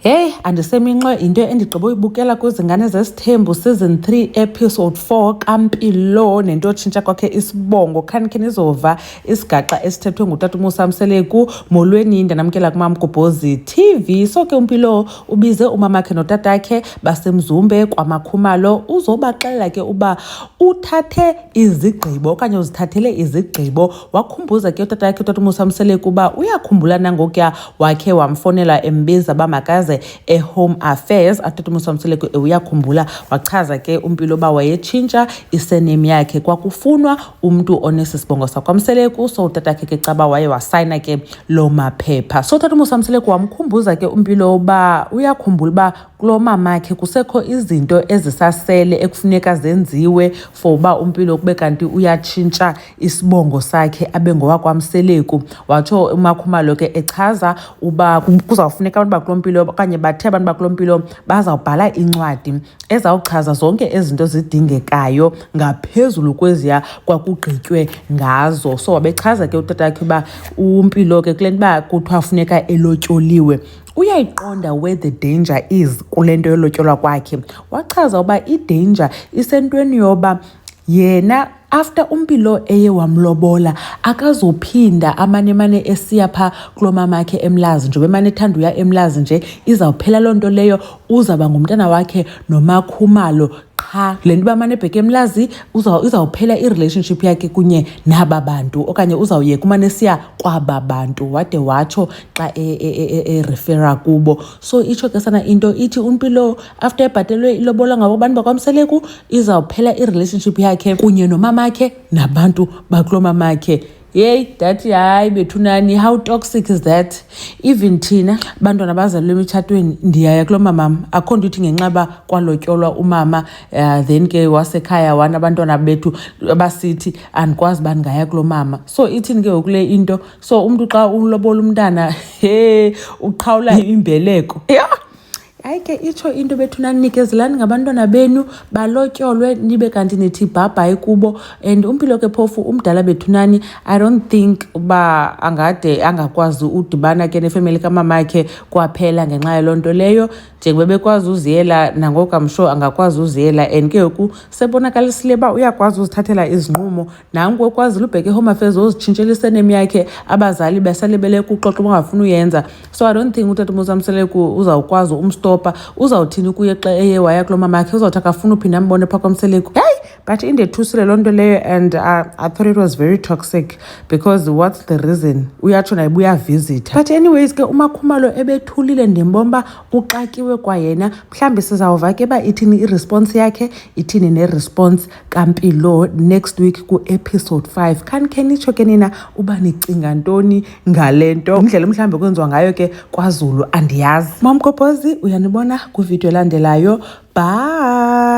Hey, andiseminxwe into endigqiba uyibukela kwizingane zesithembu season 3 episode 4 kaMpilo nento yotshintsha kwakhe isibongo. Khanikhe nizova isigaxa esithethwe ngutata uMusa Mseleku. Molweni ndanamkela kuMamgobhozi TV. So ke uMpilo ubize umamakhe notatakhe basemzumbe kwaMakhumalo uzobaxelela ke uba uthathe izigqibo okanye uzithathele izigqibo. Wakhumbuza ke utatakhe utata uMusa Mseleku uba uyakhumbula nangokuya wakhe wamfonela embiza bamakaze Home Affairs. Atata uMusa Mseleku uyakhumbula wachaza ke uMpilo ba wayetshintsha isename yakhe kwakufunwa umuntu onesi sibongo sakwaMseleku. So utatakhe ke caba waye wasayina ke lo maphepha. So utata uMusa Mseleku wamkhumbuza ke uMpilo ba uyakhumbula ba kulo mamakhe kusekho izinto ezisasele ekufuneka zenziwe for ba uMpilo kube kanti uyatshintsha isibongo sakhe abe ngowakwaMseleku. Watsho uMakhumalo ke echaza uba kuzawufuneka abantu bakulo Mpilo okanye bathe abantu bakulo Mpilo bazawubhala incwadi ezawuchaza zonke ezinto zidingekayo ngaphezulu kweziya kwakugqitywe ngazo. So wabechaza ke utatakhe uba uMpilo ke kule nto uba kuthiwa funeka elotyoliwe uyayiqonda where the danger is kule nto yolotyolwa kwakhe. Wachaza uba i-danger isentweni yoba yena after uMpilo eye wamlobola akazophinda amane esiya pha kulo mamakhe eMlazi njengoba emane ethanda uya eMlazi nje izawuphela loo nto leyo. Uzawuba ngumntana wakhe noMakhumalo qha. Le nto uba amane ebheke eMlazi izawuphela i-relationship yakhe kunye naba bantu okanye uzawuyeka umane esiya kwaba bantu wade watsho xa refera kubo. So itsho ke sana into ithi uMpilo after ebhatelwe ilobola ngabo bantu bakwaMseleku izawuphela i-relationship yakhe kunye nomamakhe nabantu bakulo mamakhe. Hey, dathi hayi bethunani, how toxic is that? Even thina bantwana bazalelwe emitshatweni ndiyaya kulo mamam akho nto ithi ngenxaba kwalotyolwa umama then ke wasekhaya wana abantwana bethu abasithi andikwazi uba ndingaya kulo mama. So ithini ke kule into? So umntu xa ulobola umntana uqhawula imbeleko. Hayi ke itsho into bethunani nikezelani ngabantwana benu balotyolwe nibe kanti nithi bhabhayi kubo. And uMpilo ke phofu umdala bethunani I don't think uba angade angakwazi udibana ke nefamily kamamakhe kwaphela ngenxa yaloo nto leyo. Njengoba bekwazi uziyela nangoku I'm sure angakwazi uziyela. And ke ngoku sebonakalisile uba uyakwazi uzithathela izinqumo nanku ekwazi ubheke eHome Affairs uzitshintshela isename yakhe abazali besale beleke uxoxa bangafuni uyenza. So I don't think utata uMusa Mseleku uzawukwazi umstopa. Uzawuthini kuye xa eye waya kulo mamakhe uzawuthi akafuna uphinda ambone phaa kwaMseleku. But indethusile loo nto leyo and I thought it was very toxic because what's the reason? Uyatsho naye uyavisitha. But anyways ke uMakhumalo ebethulile ndimbomba uxakiwe kwayena. Mhlambi sizawuva ke ba ithini iresponse yakhe ithini neresponse kaMpilo next week ku episode 5. Khanikhe nitsho ke nina uba nicinga ntoni ngale nto. Indlela mhlambi kwenziwa ngayo ke kwaZulu andiyazi. Mamgobhozi uyanibona kwivideo elandelayo. Bye.